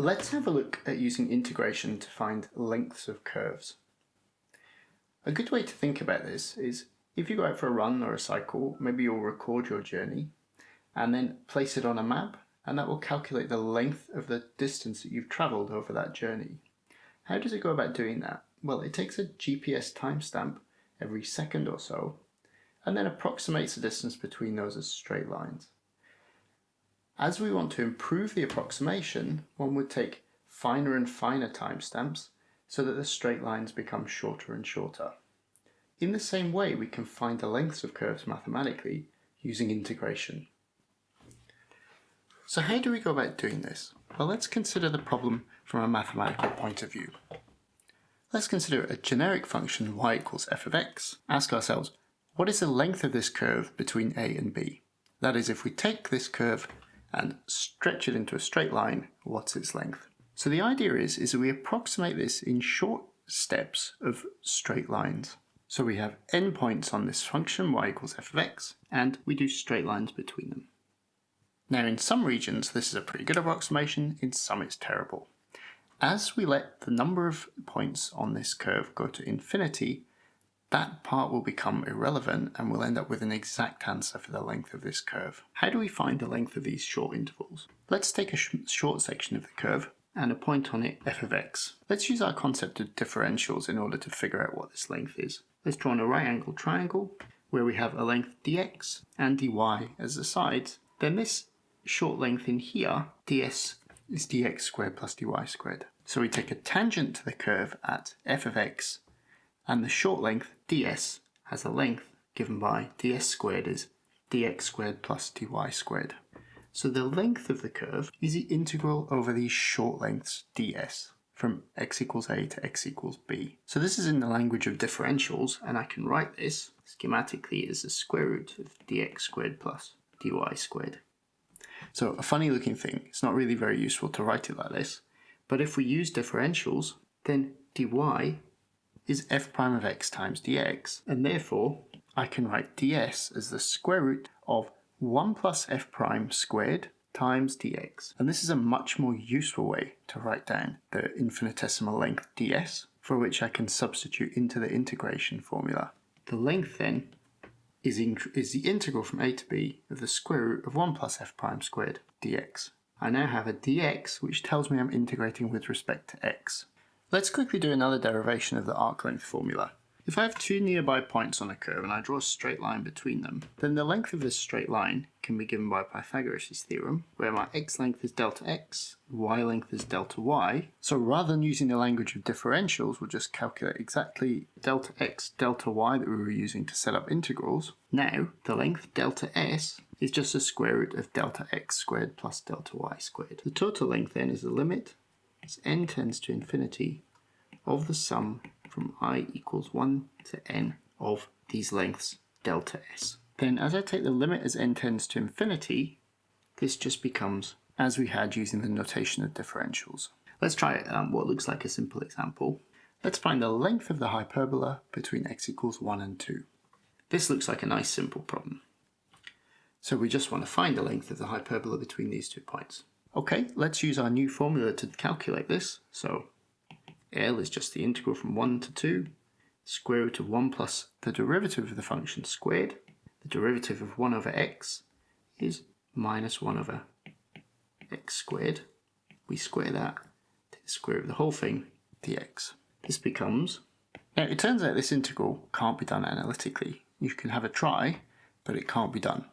Let's have a look at using integration to find lengths of curves. A good way to think about this is if you go out for a run or a cycle, maybe you'll record your journey and then place it on a map, and that will calculate the length of the distance that you've travelled over that journey. How does it go about doing that? Well, it takes a GPS timestamp every second or so and then approximates the distance between those as straight lines. As we want to improve the approximation, one would take finer and finer timestamps so that the straight lines become shorter and shorter. In the same way, we can find the lengths of curves mathematically using integration. So how do we go about doing this? Well, let's consider the problem from a mathematical point of view. Let's consider a generic function y equals f of x. Ask ourselves, what is the length of this curve between a and b? That is, if we take this curve and stretch it into a straight line, what's its length? So the idea is that we approximate this in short steps of straight lines. So we have n points on this function, y equals f of x, and we do straight lines between them. Now in some regions this is a pretty good approximation, in some it's terrible. As we let the number of points on this curve go to infinity, that part will become irrelevant and we'll end up with an exact answer for the length of this curve. How do we find the length of these short intervals? Let's take a short section of the curve and a point on it, f of x. Let's use our concept of differentials in order to figure out what this length is. Let's draw a right angled triangle where we have a length dx and dy as the sides. Then this short length in here, ds, is dx squared plus dy squared. So we take a tangent to the curve at f of x, and the short length, ds, has a length given by ds squared is dx squared plus dy squared. So the length of the curve is the integral over these short lengths ds, from x equals a to x equals b. So this is in the language of differentials, and I can write this schematically as the square root of dx squared plus dy squared. So a funny looking thing, it's not really very useful to write it like this, but if we use differentials, then dy is f prime of x times dx, and therefore I can write ds as the square root of 1 plus f prime squared times dx. And this is a much more useful way to write down the infinitesimal length ds, for which I can substitute into the integration formula. The length then is the integral from a to b of the square root of 1 plus f prime squared dx. I now have a dx which tells me I'm integrating with respect to x. Let's quickly do another derivation of the arc length formula. If I have two nearby points on a curve and I draw a straight line between them, then the length of this straight line can be given by Pythagoras' theorem, where my x length is delta x, y length is delta y. So rather than using the language of differentials, we'll just calculate exactly delta x, delta y that we were using to set up integrals. Now, the length delta s is just the square root of delta x squared plus delta y squared. The total length then is the limit as n tends to infinity of the sum from I equals 1 to n of these lengths delta s. Then as I take the limit as n tends to infinity, this just becomes as we had using the notation of differentials. Let's try what looks like a simple example. Let's find the length of the hyperbola between x equals 1 and 2. This looks like a nice simple problem. So we just want to find the length of the hyperbola between these 2 points. Okay, let's use our new formula to calculate this. So L is just the integral from 1 to 2, square root of 1 plus the derivative of the function squared. The derivative of 1 over x is minus 1 over x squared. We square that, take the square root of the whole thing, dx. This becomes, now it turns out this integral can't be done analytically. You can have a try, but it can't be done.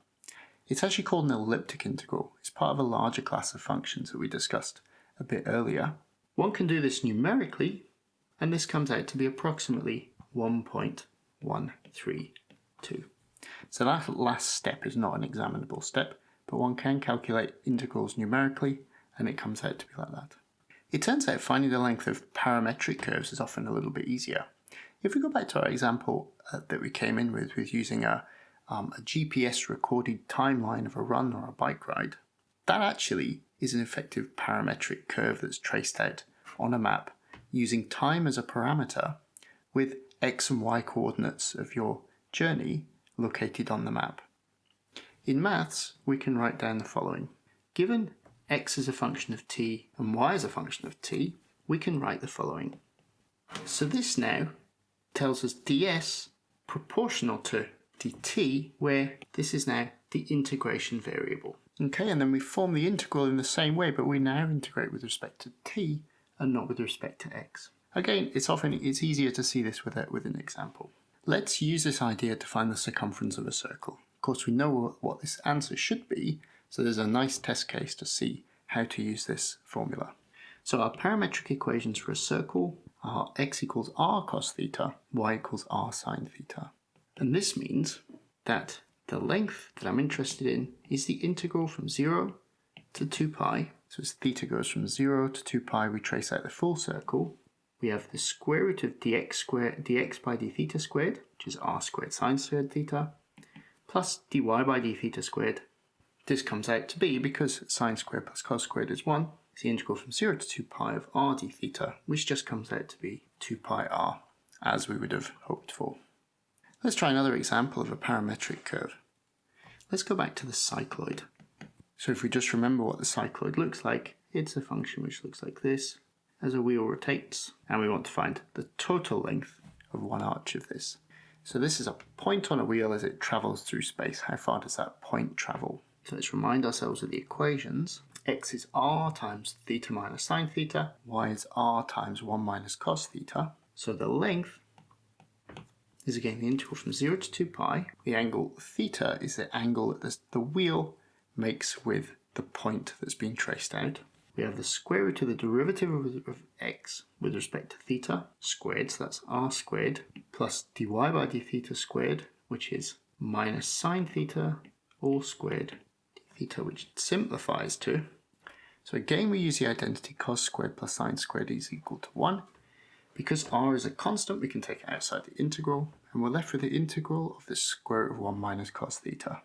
It's actually called an elliptic integral. It's part of a larger class of functions that we discussed a bit earlier. One can do this numerically, and this comes out to be approximately 1.132. So that last step is not an examinable step, but one can calculate integrals numerically, and it comes out to be like that. It turns out finding the length of parametric curves is often a little bit easier. If we go back to our example that we came in with using a GPS recorded timeline of a run or a bike ride, that actually is an effective parametric curve that's traced out on a map using time as a parameter with x and y coordinates of your journey located on the map. In maths, we can write down the following. Given x is a function of t and y is a function of t, we can write the following. So this now tells us ds proportional to dt, where this is now the integration variable. Okay, and then we form the integral in the same way, but we now integrate with respect to t and not with respect to x. Again, it's easier to see this with an example. Let's use this idea to find the circumference of a circle. Of course, we know what this answer should be, so there's a nice test case to see how to use this formula. So our parametric equations for a circle are x equals r cos theta, y equals r sine theta. And this means that the length that I'm interested in is the integral from 0 to 2 pi. So as theta goes from 0 to 2 pi, we trace out the full circle. We have the square root of dx by d theta squared, which is r squared sine squared theta, plus dy by d theta squared. This comes out to be, because sine squared plus cos squared is 1, it's the integral from 0 to 2 pi of r d theta, which just comes out to be 2 pi r, as we would have hoped for. Let's try another example of a parametric curve. Let's go back to the cycloid. So if we just remember what the cycloid looks like, it's a function which looks like this as a wheel rotates, and we want to find the total length of one arch of this. So this is a point on a wheel as it travels through space. How far does that point travel? So let's remind ourselves of the equations. X is r times theta minus sine theta, y is r times 1 minus cos theta. So the length is again the integral from 0 to 2 pi. The angle theta is the angle that the wheel makes with the point that's being traced out. We have the square root of the derivative of x with respect to theta squared, so that's r squared, plus dy by d theta squared, which is minus sine theta all squared d theta, which simplifies to. So again we use the identity cos squared plus sine squared is equal to 1. Because r is a constant, we can take it outside the integral, and we're left with the integral of the square root of 1 minus cos theta.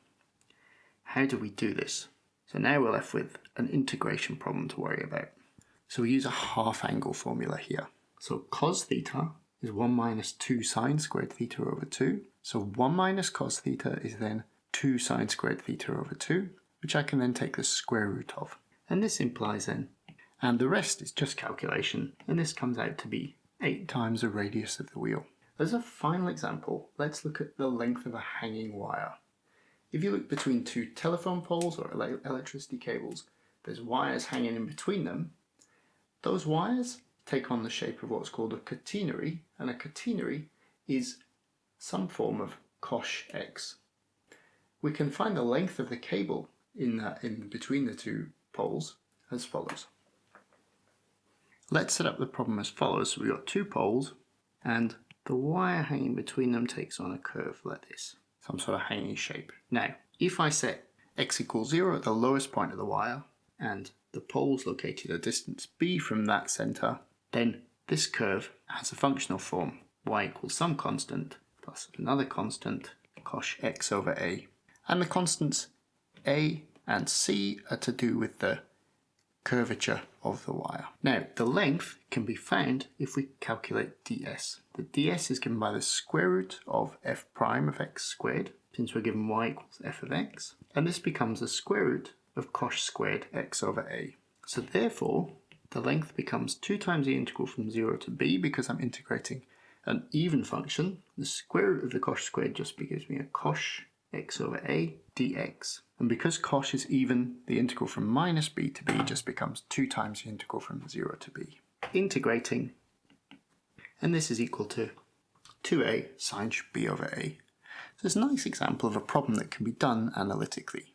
How do we do this? So now we're left with an integration problem to worry about. So we use a half angle formula here. So cos theta is 1 minus 2 sine squared theta over 2. So 1 minus cos theta is then 2 sine squared theta over 2, which I can then take the square root of. And this implies then, and the rest is just calculation, and this comes out to be 8 times the radius of the wheel. As a final example, let's look at the length of a hanging wire. If you look between two telephone poles or electricity cables, there's wires hanging in between them. Those wires take on the shape of what's called a catenary, and a catenary is some form of cosh x. We can find the length of the cable in between the two poles as follows. Let's set up the problem as follows. So we've got two poles, and the wire hanging between them takes on a curve like this, some sort of hanging shape. Now, if I set x equals 0 at the lowest point of the wire, and the poles located at a distance b from that centre, then this curve has a functional form, y equals some constant plus another constant, cosh x over a. And the constants a and c are to do with the curvature of the wire. Now, the length can be found if we calculate ds. The ds is given by the square root of f prime of x squared, since we're given y equals f of x, and this becomes the square root of cosh squared x over a. So therefore, the length becomes 2 times the integral from 0 to b, because I'm integrating an even function. The square root of the cosh squared just gives me a cosh x over a dx. And because cosh is even, the integral from minus b to b just becomes 2 times the integral from 0 to b. Integrating, and this is equal to 2a sine b over a. So it's a nice example of a problem that can be done analytically.